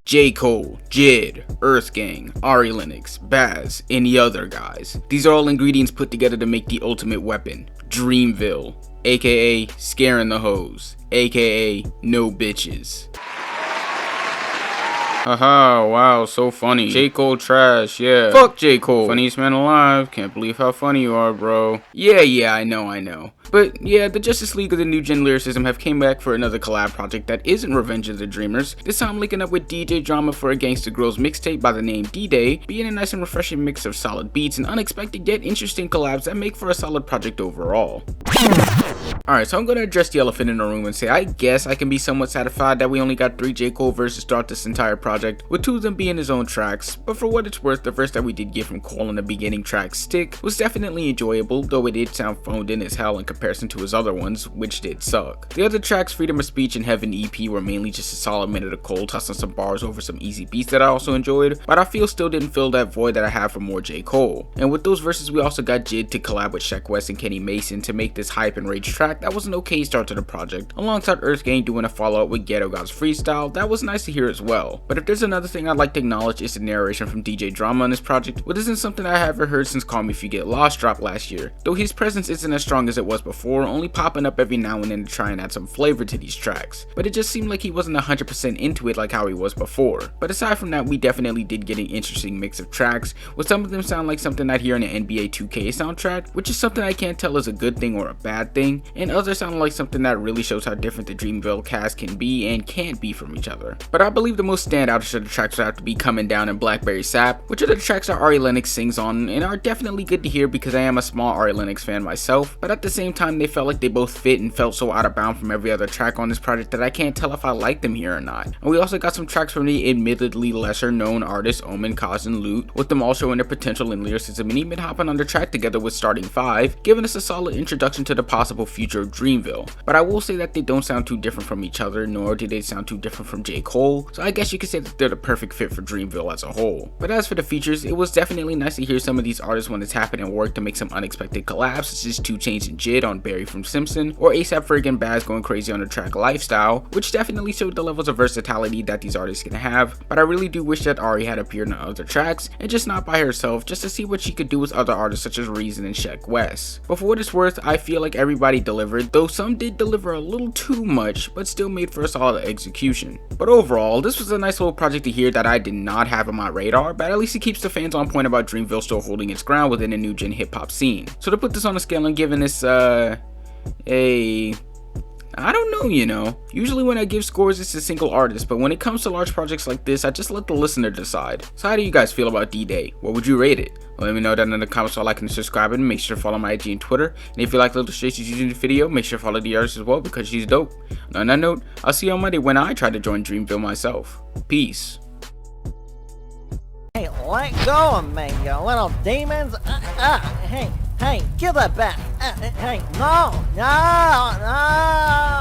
J. Cole, Jid, Earth Gang, Ari Lennox, Baz, and the other guys. These are all ingredients put together to make the ultimate weapon, Dreamville, aka scaring the hoes, aka no bitches. Haha, wow, so funny. J. Cole trash, yeah. Fuck J. Cole. Funniest man alive. Can't believe how funny you are, bro. Yeah, I know. But yeah, the Justice League of the New Gen Lyricism have came back for another collab project that isn't Revenge of the Dreamers. This time linking up with DJ Drama for a Gangsta Girls mixtape by the name D-Day, being a nice and refreshing mix of solid beats and unexpected yet interesting collabs that make for a solid project overall. Alright, so I'm going to address the elephant in the room and say I guess I can be somewhat satisfied that we only got 3 J. Cole verses throughout this entire project, with 2 of them being his own tracks, but for what it's worth, the verse that we did get from Cole in the beginning track, Stick, was definitely enjoyable, though it did sound phoned in as hell in comparison to his other ones, which did suck. The other tracks, Freedom of Speech and Heaven EP, were mainly just a solid minute of Cole tossing some bars over some easy beats that I also enjoyed, but I feel still didn't fill that void that I have for more J. Cole. And with those verses, we also got Jid to collab with Sheck West and Kenny Mason to make this hype and rage track that was an okay start to the project, alongside Earth Gang doing a follow-up with Ghetto God's freestyle. That was nice to hear as well. But if there's another thing I'd like to acknowledge, it's the narration from DJ Drama on this project, which isn't something I haven't heard since Call Me If You Get Lost dropped last year, though his presence isn't as strong as it was before, only popping up every now and then to try and add some flavor to these tracks. But it just seemed like he wasn't 100% into it like how he was before. But aside from that, we definitely did get an interesting mix of tracks, with some of them sound like something I'd hear in an NBA 2K soundtrack, which is something I can't tell is a good thing or a bad thing, and others sound like something that really shows how different the Dreamville cast can be and can't be from each other. But I believe the most standoutish of the tracks would have to be Coming Down and Blackberry Sap, which are the tracks that Ari Lennox sings on and are definitely good to hear because I am a small Ari Lennox fan myself, but at the same time they felt like they both fit and felt so out of bound from every other track on this project that I can't tell if I like them here or not. And we also got some tracks from the admittedly lesser known artists Omen, Kaz, and Loot, with them all showing their potential in lyricism and even hopping on the track together with Starting 5, giving us a solid introduction to the possible future of Dreamville. But I will say that they don't sound too different from each other, nor do they sound too different from J. Cole, so I guess you could say that they're the perfect fit for Dreamville as a whole. But as for the features, it was definitely nice to hear some of these artists when it's happened and work to make some unexpected collabs, such as 2 Chainz and Jid on Barry from Simpson, or ASAP Ferg and Baz going crazy on the track Lifestyle, which definitely showed the levels of versatility that these artists can have. But I really do wish that Ari had appeared on other tracks, and just not by herself, just to see what she could do with other artists such as Reason and Sheck West. But for what it's worth, I feel like everybody delivered, though some did deliver a little too much, but still made for a solid execution. But overall, this was a nice little project to hear that I did not have on my radar, but at least it keeps the fans on point about Dreamville still holding its ground within the new gen hip hop scene. So to put this on a scale and giving this I don't know, usually when I give scores it's a single artist, but when it comes to large projects like this, I just let the listener decide. So how do you guys feel about D-Day? What would you rate it? Let me know down in the comments while liking and subscribing, and make sure to follow my IG and Twitter, and if you like the illustrations used in the video, make sure to follow the artist as well because she's dope. And on that note, I'll see you on Monday when I try to join Dreamville myself. Peace. Hey, let go of me, you little demons. Hey, give that back. Hey, no.